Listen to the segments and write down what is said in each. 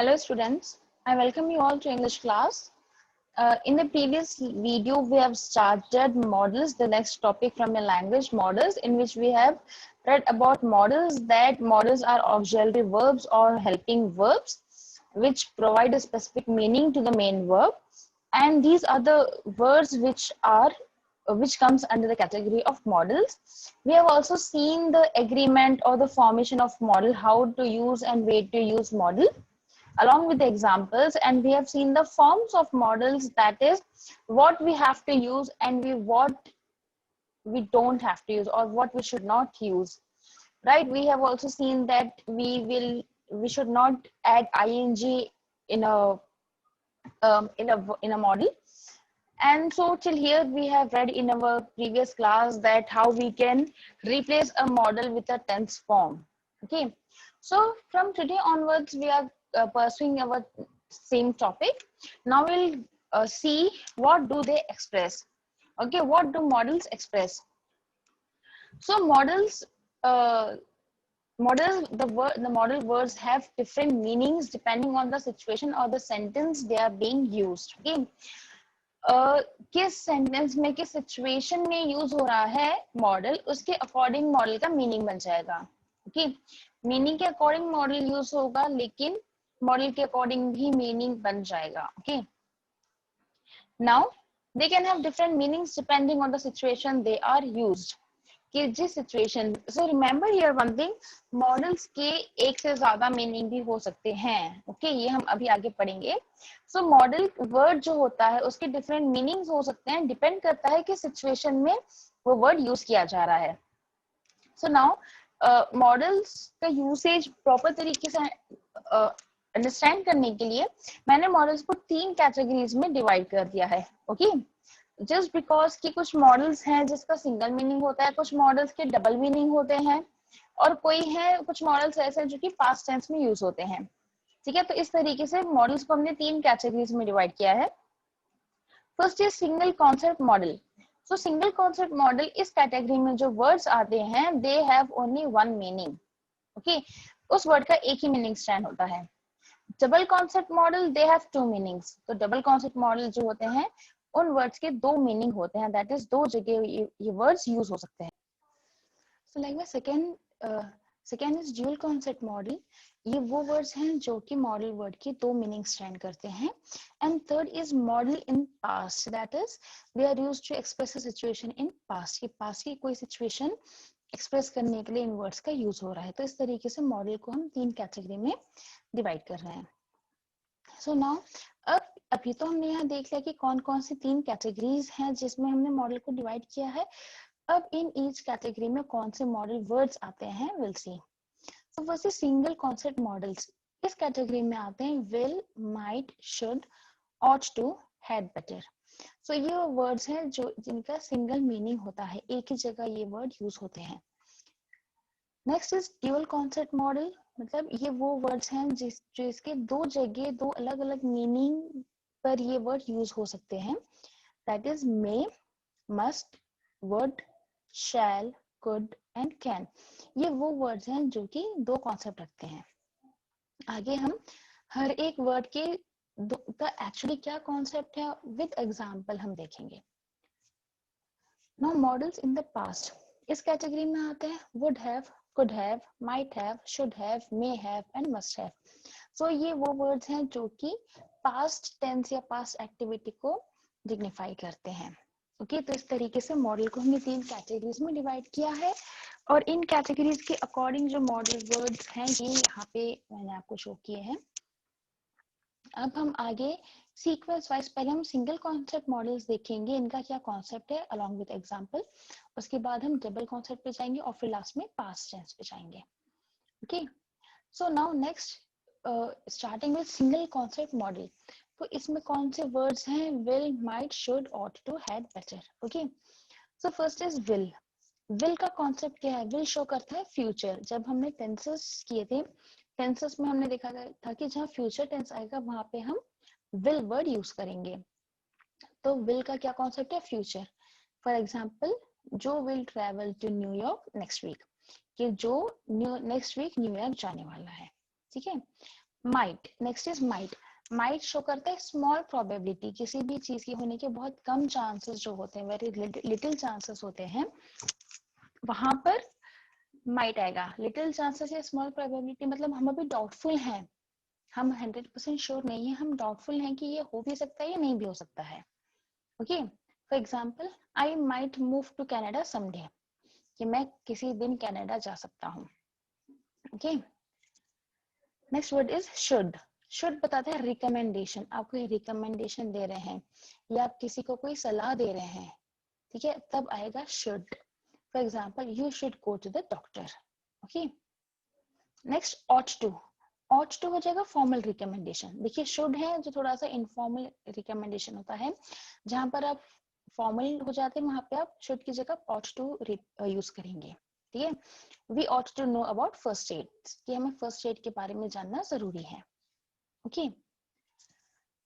Hello students, I welcome you all to English class. In the previous video, we have started models, the next topic from your language, models, in which we have read about models, that models are auxiliary verbs or helping verbs which provide a specific meaning to the main verb, and these are the words which comes under the category of models. We have also seen the agreement or the formation of model, how to use and where to use model, along with the examples, and we have seen the forms of models, that is what we have to use and what we don't have to use or what we should not use, right? We have also seen that we should not add ing in a model. And so till here we have read in our previous class that how we can replace a model with a tense form. Okay, so from today onwards we are pursuing our same topic. Now we'll see what do they express. Okay, what do models express? So models, the model words have different meanings depending on the situation or the sentence they are being used. Okay, किस sentence में किस situation में use हो रहा है model, उसके according model का meaning बन जाएगा. ओके, मीनिंग के अकॉर्डिंग मॉडल यूज होगा, लेकिन मॉडल के अकॉर्डिंग भी मीनिंग बन जाएगा. Okay, now they can have different meanings depending on the situation they are used. कि जिस situation, so remember here one thing, modals के एक से ज्यादा मीनिंग भी हो सकते हैं. ओके, ये हम अभी आगे पढ़ेंगे. सो मॉडल वर्ड जो होता है उसके डिफरेंट मीनिंग्स हो सकते हैं, डिपेंड करता है कि सिचुएशन में वो वर्ड यूज किया जा रहा है. सो नाउ मॉडल्स का यूसेज प्रॉपर तरीके से अंडरस्टैंड करने के लिए मैंने मॉडल्स को 3 कैटेगरीज में डिवाइड कर दिया है. ओके, जस्ट बिकॉज कि कुछ मॉडल्स हैं जिसका सिंगल मीनिंग होता है, कुछ मॉडल्स के डबल मीनिंग होते हैं, और कोई है कुछ मॉडल्स ऐसे हैं जो कि पास्ट टेंस में यूज होते हैं. ठीक है, तो इस तरीके से मॉडल्स को हमने 3 कैटेगरीज में डिवाइड किया है. First is single concept model. So single concept model, इस कैटेगरी में जो वर्ड्स आते हैं they have only one meaning. Okay, उस वर्ड का एक ही मीनिंग स्टैंड होता है. Double concept model they have 2 meanings. तो डबल कॉन्सेप्ट मॉडल जो होते हैं उन वर्ड्स के 2 मीनिंग होते हैं, दैट इज 2 जगह ये वर्ड्स यूज हो सकते हैं. So like second is dual concept model. ये वो वर्ड्स हैं जो कि मॉडल वर्ड के 2 मीनिंग स्टैंड करते हैं. And third is modal in past, that is they are used to express a situation in past. कि पास्ट की कोई सिचुएशन एक्सप्रेस करने के लिए इन वर्ड्स का यूज हो रहा है. तो इस तरीके से मॉडल को हम 3 कैटेगरी में डिवाइड कर रहे हैं. सो नाउ अभी तो हमने यहाँ देख लिया कि कौन कौन सी 3 कैटेगरीज हैं जिसमें हमने मॉडल को डिवाइड किया है. अब इन ईच कैटेगरी में कौन से मॉडल वर्ड्स आते हैं will see. So first is single concept modals. इस कैटेगरी में आते हैं will, might, should, ought to, had better. So ये वर्ड्स हैं जो जिनका सिंगल मीनिंग होता है, एक ही जगह ये वर्ड यूज होते हैं. Next is dual concept modal. मतलब ये वो वर्ड्स हैं जिसके 2 जगह 2 अलग अलग मीनिंग पर ये वर्ड यूज हो सकते हैं, that is may, must, would, shall, could and can. ये वो वर्ड्स हैं जो कि 2 कॉन्सेप्ट रखते हैं. आगे हम हर एक वर्ड के एक्चुअली क्या कॉन्सेप्ट है विद एग्जांपल हम देखेंगे. Now models in the past, इस कैटेगरी में आते हैं would have, could have, might have, should have, may have and must have. So ये वो words हैं जो कि past tense या past activity को dignify करते हैं. Okay, तो इस तरीके से मॉडल को हमने 3 कैटेगरीज में डिवाइड किया है, और इन कैटेगरीज के अकॉर्डिंग जो मॉडल वर्ड्स हैं ये यहाँ पे मैंने आपको शो किए हैं. अब हम आगे सीक्वेंस वाइज, पहले हम सिंगल कॉन्सेप्ट मॉडल्स देखेंगे, इनका क्या कॉन्सेप्ट है अलॉन्ग विद एग्जांपल. उसके बाद हम डबल कॉन्सेप्ट पे जाएंगे और फिर लास्ट में पास्ट टेंस पे जाएंगे. Okay, so now next starting with single concept modal. तो इसमें कौन से वर्ड्स हैं will, might, should, ought to, had better. Okay, so first is will. Will का कॉन्सेप्ट क्या है? विल शो करता है फ्यूचर. जब हमने टेंसेस किए थे, टेंसेस में हमने देखा था कि जहाँ फ्यूचर टेंस आएगा वहां पे हम विल वर्ड यूज करेंगे. तो विल का क्या कॉन्सेप्ट है? फ्यूचर. फॉर एग्जाम्पल, जो will travel to New York next week, कि जो नेक्स्ट वीक न्यूयॉर्क जाने वाला है. ठीक है, might, next is might. Might show करता है स्मॉल प्रोबेबिलिटी, किसी भी चीज के होने के बहुत कम चांसेस जो होते हैं, वेरी लिटिल चांसेस होते हैं, वहां पर माइट आएगा। लिटिल चांसेस या स्मॉल प्रोबेबिलिटी मतलब हम अभी डाउटफुल हैं, हम 100% श्योर नहीं है, हम डाउटफुल हैं कि ये हो भी सकता है या नहीं भी हो सकता है। Okay, for example I might move to Canada someday, कि मैं किसी दिन कनाडा जा सकता हूँ। Okay, next word is should. Should बताता है रिकमेंडेशन, आप कोई रिकमेंडेशन दे रहे हैं या आप किसी को कोई सलाह दे रहे हैं, ठीक है, तब आएगा should. For example you should go to the doctor. Okay, next ought to. Ought to हो जाएगा फॉर्मल रिकमेंडेशन। देखिए शुड है जो थोड़ा सा इनफॉर्मल रिकमेंडेशन होता है, जहां पर आप फॉर्मल हो जाते हैं वहां पे आप शुड की जगह ऑट टू यूज करेंगे। ठीक है, we ought to know about first aid, कि हमें फर्स्ट एड के बारे में जानना जरूरी है। Okay,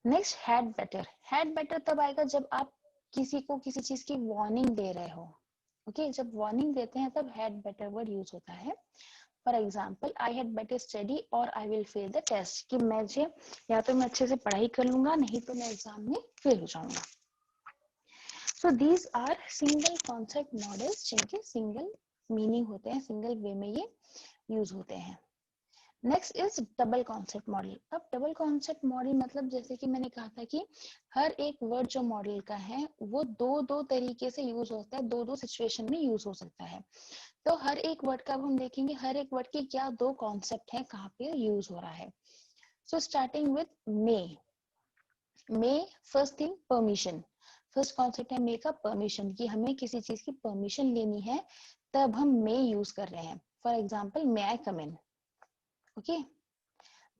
next had better. Had better तब आएगा जब आप किसी को किसी चीज की वार्निंग दे रहे हो। ओके, जब वार्निंग देते हैं तब हैड बेटर वर्ड यूज होता है। For example I had better study और I will fail the test, कि मुझे या तो मैं अच्छे से पढ़ाई कर लूंगा, नहीं तो मैं एग्जाम में फेल हो जाऊंगा। So these are single concept modals, जिनके सिंगल मीनिंग होते हैं, सिंगल वे में ये यूज होते हैं। Next is double concept modal. अब डबल कॉन्सेप्ट मॉडल मतलब जैसे कि मैंने कहा था कि हर एक वर्ड जो मॉडल का है वो दो दो तरीके से यूज होता है, दो दो सिचुएशन में यूज हो सकता है। तो हर एक वर्ड का अब हम देखेंगे हर एक वर्ड के क्या दो कॉन्सेप्ट है, कहाँ पे यूज हो रहा है। So starting with may. May, first thing permission. First concept है मे का परमिशन, कि हमें किसी चीज की परमिशन लेनी है तब हम मे यूज कर रहे हैं। For example may I come in. Okay,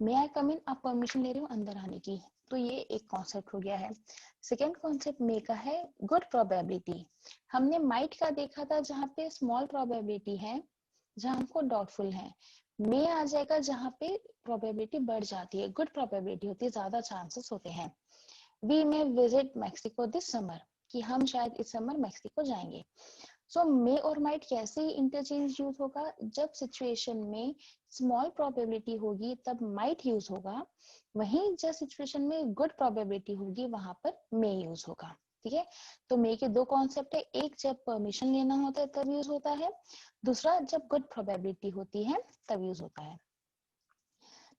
may I come in, आप परमिशन ले रहे हो अंदर आने की, तो ये एक कॉन्सेप्ट हो गया है। सेकेंड कॉन्सेप्ट मे का है गुड प्रोबेबिलिटी। हमने माइट का देखा था जहाँ पे स्मॉल प्रोबेबिलिटी है, जहाँ हमको डाउटफुल है। मे आ जाएगा जहाँ पे प्रोबेबिलिटी बढ़ जाती है, गुड प्रोबेबिलिटी होती है, ज्यादा चांसेस होते हैं। We may visit Mexico this summer, कि हम शायद इस समर मैक्सिको जाएंगे। सो मे और माइट कैसे इंटरचेंज यूज होगा, जब सिचुएशन में स्मॉल प्रोबेबिलिटी होगी तब माइट यूज होगा, वहीं जब सिचुएशन में गुड प्रोबेबिलिटी होगी वहां पर मे यूज होगा। ठीक है, तो मे के दो कॉन्सेप्ट है, एक जब परमिशन लेना होता है तब यूज होता है, दूसरा जब गुड प्रोबेबिलिटी होती है तब यूज होता है।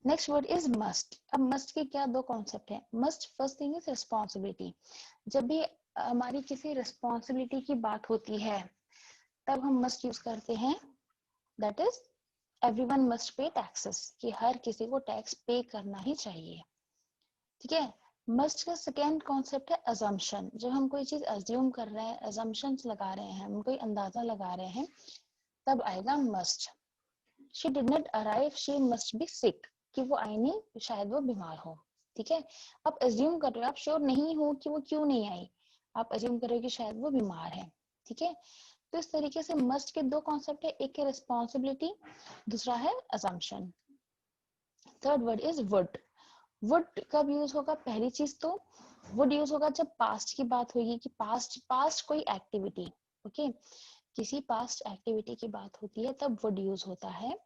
Next word is must. अब मस्ट के क्या दो कॉन्सेप्ट है। Must, first thing is responsibility. जब भी हमारी किसी रिस्पॉन्सिबिलिटी की बात होती है तब हम मस्ट यूज करते हैं, that is everyone must pay taxes, कि हर किसी को टैक्स पे करना ही चाहिए। ठीक है, मस्ट का सेकेंड कॉन्सेप्ट है अजम्पशन। जब हम कोई चीज अज्यूम कर रहे हैं, अजम्पशंस लगा रहे हैं, हम कोई अंदाजा लगा रहे हैं, तब आएगा must. She did not arrive, she must be sick, कि वो आई नहीं, शायद वो बीमार हो। ठीक है, आप अज्यूम कर रहे हो, आप श्योर नहीं हो कि वो क्यों नहीं आई, आप अज्यूम कर रहे हो कि शायद वो बीमार है। ठीक है, तो इस तरीके से मस्ट के दो कॉन्सेप्ट है, एक है रिस्पॉन्सिबिलिटी, दूसरा है assumption. Third word is would. Would कब यूज होगा, पहली चीज तो वुड यूज होगा जब पास्ट की बात होगी, कि पास्ट कोई एक्टिविटी। ओके, किसी पास्ट एक्टिविटी की बात होती है तब वुड यूज होता है।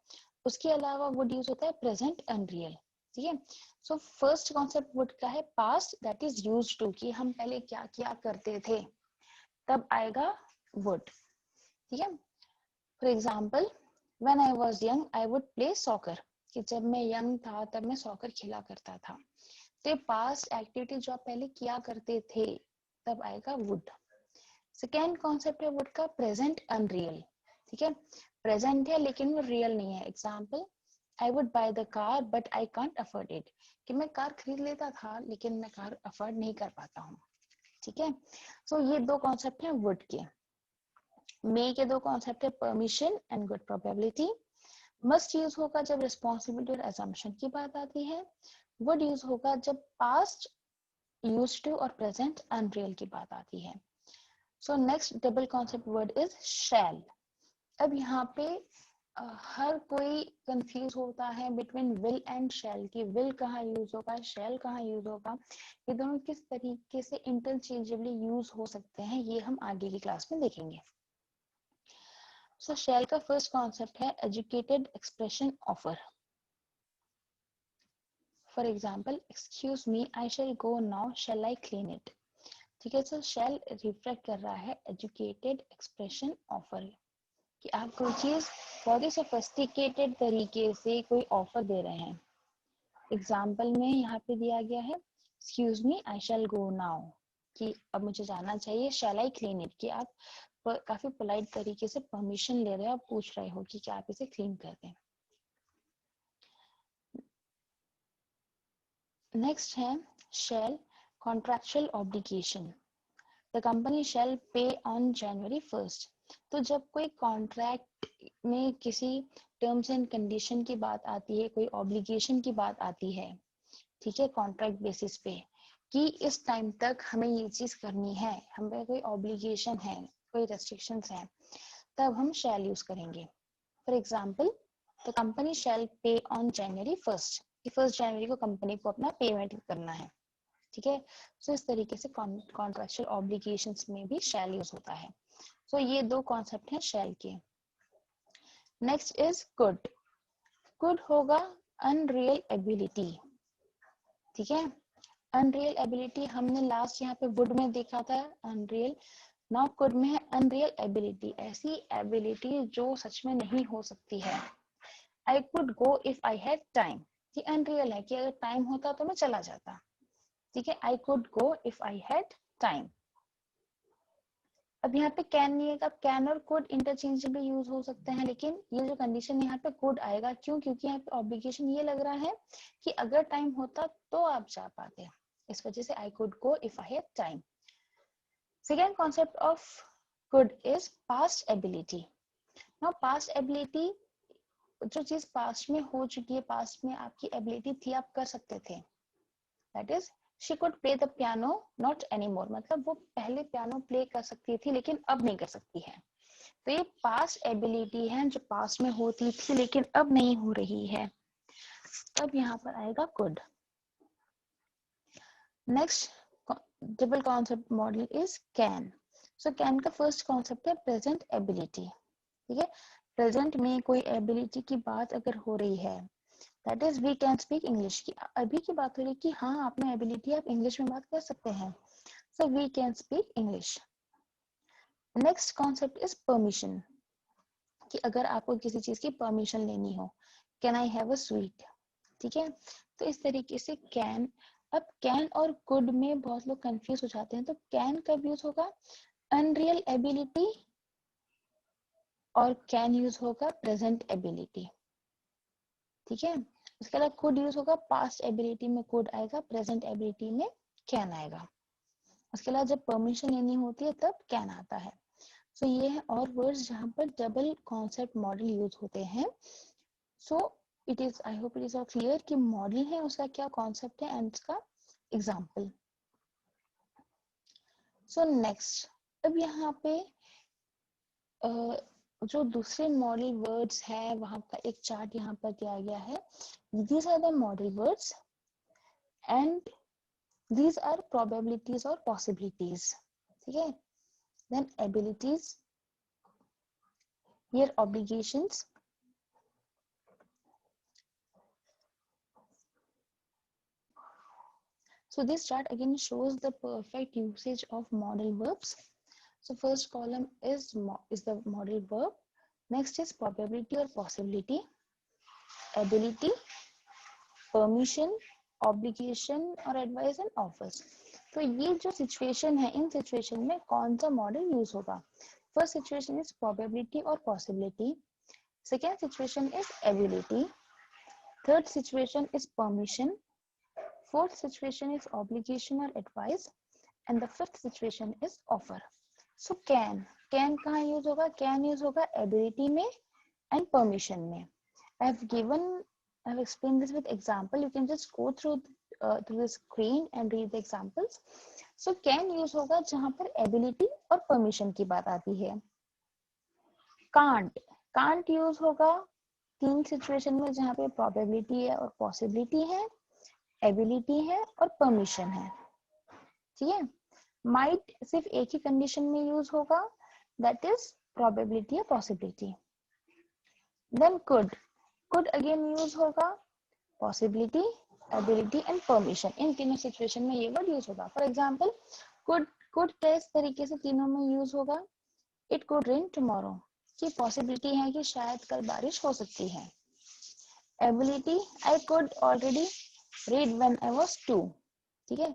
उसके अलावा वुड यूज होता है प्रेजेंट एंड रियल। ठीक है, सो फर्स्ट कॉन्सेप्ट वुड का है past, that is used to, कि हम पहले क्या क्या करते थे, तब आएगा वुड। ठीक है, for example when I was young I would play soccer, कि जब मैं यंग था तब मैं सॉकर खेला करता था। तो पास्ट एक्टिविटी जो आप पहले किया करते थे तब आएगा वुड। सेकेंड कॉन्सेप्ट है वुड का प्रेजेंट अनरियल। ठीक है, प्रेजेंट है लेकिन वो रियल नहीं है। Example I would by the car but I can't afford it, कि मैं कार खरीद लेता था लेकिन मैं कार अफोर्ड नहीं कर पाता हूँ। ठीक है, सो ये दो कॉन्सेप्ट है वुड के। मे के दो कॉन्सेप्ट है permission and good probability. Must use होगा जब रिस्पॉन्सिबिलिटी और असम्पशन की बात आती है। वुड यूज होगा जब पास्ट यूज्ड टू और प्रेजेंट अनरियल की बात आती है। So next double concept word is शैल। अब यहाँ पे हर कोई कंफ्यूज होता है बिटवीन विल एंड शैल, की विल कहाँ यूज होगा, शैल कहाँ यूज होगा, ये दोनों किस तरीके से इंटरचेंजेबली यूज हो सकते हैं, ये हम आगे की क्लास में देखेंगे। सो शैल का फर्स्ट कॉन्सेप्ट है educated expression offer. For example, excuse me, I shall go now, shall I clean it. ठीक है, सो शैल रिफ्लेक्ट कर रहा है एजुकेटेड एक्सप्रेशन ऑफर, कि आप कोई चीज बहुत ही सोफिस्टिकेटेड तरीके से कोई ऑफर दे रहे हैं। एग्जाम्पल में यहाँ पे दिया गया है excuse me, I shall go now, कि अब मुझे जाना चाहिए, शैल आई क्लीन इट, कि आप काफी पोलाइट तरीके से परमिशन ले रहे हो, आप पूछ रहे हो कि क्या आप इसे क्लीन कर दें। नेक्स्ट है shall contractual obligation, the company shall pay on January 1st। तो जब कोई कॉन्ट्रैक्ट में किसी टर्म्स एंड कंडीशन की बात आती है, कोई ऑब्लिगेशन की बात आती है, ठीक है, कॉन्ट्रैक्ट बेसिस पे, कि इस टाइम तक हमें ये चीज करनी है, हमें कोई ऑब्लिगेशन है, कोई रेस्ट्रिक्शंस हैं, तब हम शैल यूज करेंगे। For example, the company shall pay on January 1st, कि 1 जनवरी को कंपनी को अपना पेमेंट करना है। ठीक है, सो इस तरीके से कॉन्ट्रैक्चुअल ऑब्लिगेशंस में भी शैल यूज होता है। सो ये दो कॉन्सेप्ट हैं शैल के। Next is could. कुड होगा अनरियल एबिलिटी। ठीक है, अनरियल एबिलिटी हमने लास्ट यहाँ पे वुड में देखा था, अनरियल। नाउ कुड में है अनरियल एबिलिटी, ऐसी एबिलिटी जो सच में नहीं हो सकती है। I could go if I had time, ये अनरियल है, कि अगर टाइम होता तो मैं चला जाता। ठीक है, I could go if I had time. अब यहाँ पे कैन नहीं है, अब कैन और कुड इंटरचेंजेबल यूज हो सकते हैं, लेकिन ये जो कंडीशन यहाँ पे कुड आएगा, क्यों? क्योंकि यहाँ पे ऑब्लिगेशन ये लग रहा है कि अगर टाइम होता तो आप जा पाते, इस वजह से I could go if I had time. Second concept of could is past ability. Now past ability, जो चीज पास्ट में हो चुकी है, पास्ट में आपकी एबिलिटी थी, आप कर सकते थे, that is she could play the piano not anymore, मतलब वो पहले पियानो प्ले कर सकती थी लेकिन अब नहीं कर सकती है। तो ये पास्ट एबिलिटी है जो पास्ट में होती थी लेकिन अब नहीं हो रही है, तब यहाँ पर आएगा could. Next double concept model is can. So can का फर्स्ट कॉन्सेप्ट है प्रेजेंट एबिलिटी। ठीक है, प्रेजेंट में कोई एबिलिटी की बात अगर हो रही है, that is we can speak English, की अभी की बात हो रही है कि हाँ आप में एबिलिटी, आप इंग्लिश में बात कर सकते हैं, so we can speak English. Next concept is permission, कि अगर आपको किसी चीज की परमिशन लेनी हो, can I have a sweet. ठीक है, तो इस तरीके से कैन। अब कैन और कुड में बहुत लोग कंफ्यूज हो जाते हैं, तो कैन कब यूज होगा? अनरियल एबिलिटी, और कैन यूज होगा प्रेजेंट एबिलिटी। ठीक है, उसके अलावा कुड यूज होगा पास्ट एबिलिटी में कुड आएगा, प्रेजेंट एबिलिटी में कैन आएगा। उसके अलावा जब परमिशन लेनी होती है तब कैन आता है। सो ये है और वर्ड्स जहाँ पर डबल कॉन्सेप्ट मॉडल यूज होते हैं। So it is, I hope it is clear कि मॉडल है उसका क्या कॉन्सेप्ट है एंड उसका एग्जाम्पल। सो नेक्स्ट, अब यहाँ पे जो दूसरे मॉडल वर्ड्स है वहां का एक चार्ट यहाँ पर दिया गया है। These are the modal words and these are probabilities or possibilities. ठीक है, then abilities, here obligations, so this chart again shows the perfect usage of modal verbs. So first column is the modal verb, next is probability or possibility, ability, permission, obligation और advice and offers. तो ये जो situation है, इन situation में कौन सा modal use होगा? First situation is probability और possibility, second situation is ability, third situation is permission, fourth situation is obligation और advice, and the fifth situation is offer. So can, can कहाँ use होगा? Can use होगा ability में and permission में। I have explained this with example. You can just go through the screen and read the examples. So can use होगा जहां पर ability और permission की बात आती है। can't use होगा तीन सिचुएशन में जहां पे probability है और possibility है, ability है और permission है। ठीक है, might सिर्फ एक ही कंडीशन में यूज होगा, that is probability या possibility. Then could again use होगा possibility, एबिलिटी एंड परमिशन, इन तीनों सिचुएशन में ये वर्ड यूज होगा. फॉर एग्जाम्पल कुड किस तरीके से तीनों में यूज होगा. इट कुड रेन टुमारो, की पॉसिबिलिटी है कि शायद कल बारिश हो सकती है. Ability, I could already read when I was 2. ठीक है,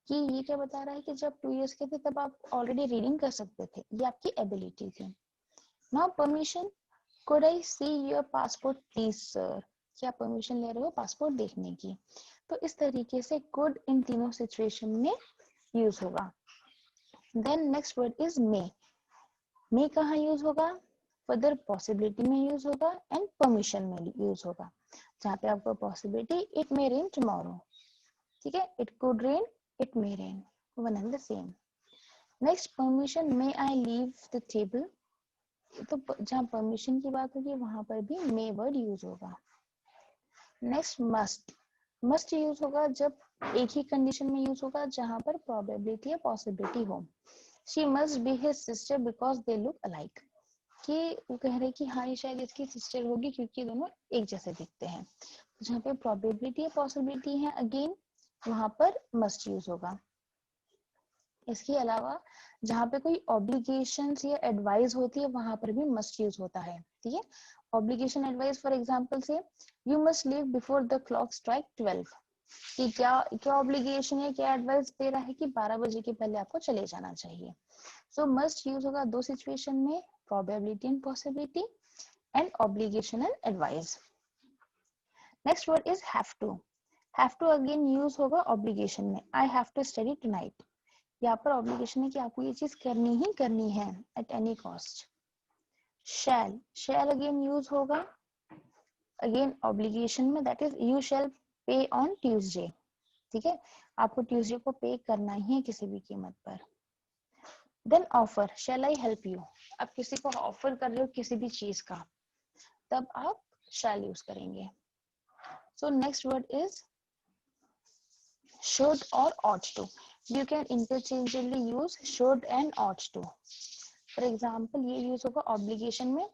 कि ये क्या बता रहा है कि जब 2 years के थे तब आप ऑलरेडी रीडिंग कर सकते थे, ये आपकी एबिलिटी थी. Now permission, could I see your passport please sir, क्या परमिशन ले रहे हो पासपोर्ट देखने की. तो इस तरीके से कुड इन तीनों सिचुएशन में यूज होगा. देन नेक्स्ट वर्ड इज मे कहाँ यूज होगा. फर्दर पॉसिबिलिटी में यूज होगा एंड परमिशन में यूज होगा. जहाँ पे आपको possibility, it may rain tomorrow. ठीक है, it could rain, it may rain, one and the same. Next permission, may I leave the table. तो जहाँ परमिशन की बात होगी वहां पर भी मे वर्ड यूज होगा. नेक्स्ट मस्ट यूज होगा जब एक ही कंडीशन में यूज होगा जहां पर प्रोबेबिलिटी या पॉसिबिलिटी हो. She must be his sister because they look alike, कि वो कह रहे कि हाँ ये शायद इसकी सिस्टर होगी क्योंकि दोनों एक जैसे दिखते हैं. तो जहाँ पे प्रोबेबिलिटी या पॉसिबिलिटी है अगेन वहां पर मस्ट यूज होगा. इसके अलावा जहाँ पे कोई ऑब्लिगेशन या एडवाइस होती है वहां पर भी मस्ट यूज होता है. ठीक है, ऑब्लिगेशन एडवाइस फॉर एग्जांपल से you must leave before the clock strike 12, कि क्या क्या ऑब्लिगेशन है, क्या एडवाइस दे रहा है कि 12 बजे के पहले आपको चले जाना चाहिए. सो मस्ट यूज होगा दो सिचुएशन में, probability and possibility and obligation and advice. Next word is have to again use होगा ऑब्लिगेशन में. I have to study tonight, यहाँ पर ऑब्लिगेशन है कि आपको ये चीज करनी ही करनी है at any cost. Shall again use होगा अगेन ऑब्लिगेशन में, that is you shall pay on Tuesday. ठीक है, आपको ट्यूसडे को पे करना ही है किसी भी कीमत पर. Then offer, shall I help you, आप किसी को ऑफर कर रहे हो किसी भी चीज का, तब आप शैल यूज करेंगे. So next word is should or ought to. You can interchangeably use should and ought to. For example, ये यूज होगा ऑब्लिगेशन में,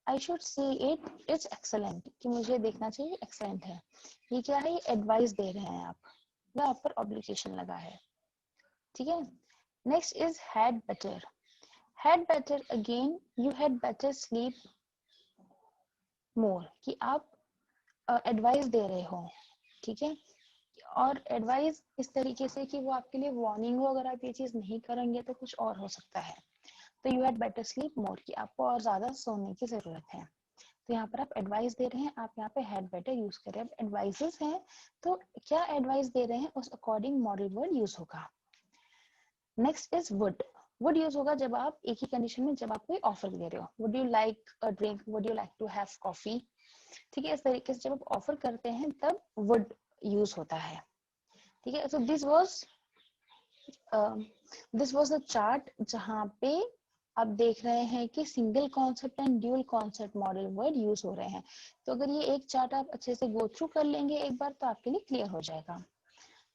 I should see it, it's excellent, कि मुझे देखना चाहिए excellent है. ये क्या है, ये एडवाइस दे रहे हैं आप, या आप पर ऑब्लिगेशन लगा है. ठीक है, next is had better. Had better again, you had better sleep more, कि आप एडवाइस दे रहे हो. ठीक है, और एडवाइस इस तरीके से कि वो आपके लिए वार्निंग हो, अगर आप ये चीज नहीं करेंगे तो कुछ और हो सकता है. तो यू हैड बेटर स्लीप मोर, कि आपको और ज्यादा सोने की जरूरत है. तो यहाँ पर आप एडवाइस दे रहे हैं, आप यहाँ पे हैड बेटर यूज करें. अब एडवाइसेस हैं तो क्या एडवाइस दे रहे हैं उस अकॉर्डिंग मॉडल वर्ड यूज होगा. नेक्स्ट इज वुड यूज होगा जब आप एक ही कंडीशन में, जब आप कोई ऑफर दे रहे हो. Would you like a drink, would you like to have coffee. ठीक है, इस तरीके से जब आप ऑफर करते हैं तब वुड यूज होता है. ठीक है, so this was the chart जहाँ पे आप देख रहे हैं कि single concept and dual concept model word use हो रहे हैं. तो अगर ये एक चार्ट आप अच्छे से गो थ्रू कर लेंगे एक बार तो आपके लिए क्लियर हो जाएगा.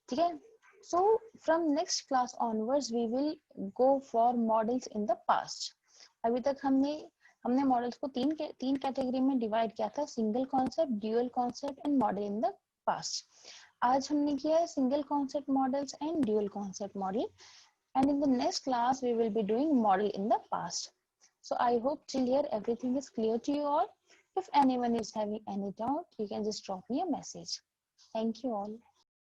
ठीक है, so from next class onwards we will go for modals in the past. अभी तक हमने मॉडल्स को तीन कैटेगरी में डिवाइड किया था, single concept, dual concept and model in the past. आज हमने किया है single concept models and dual concept model, and in the next class we will be doing model in the past. So I hope till here everything is clear to you all. If anyone is having any doubt, you can just drop me a message. Thank you all.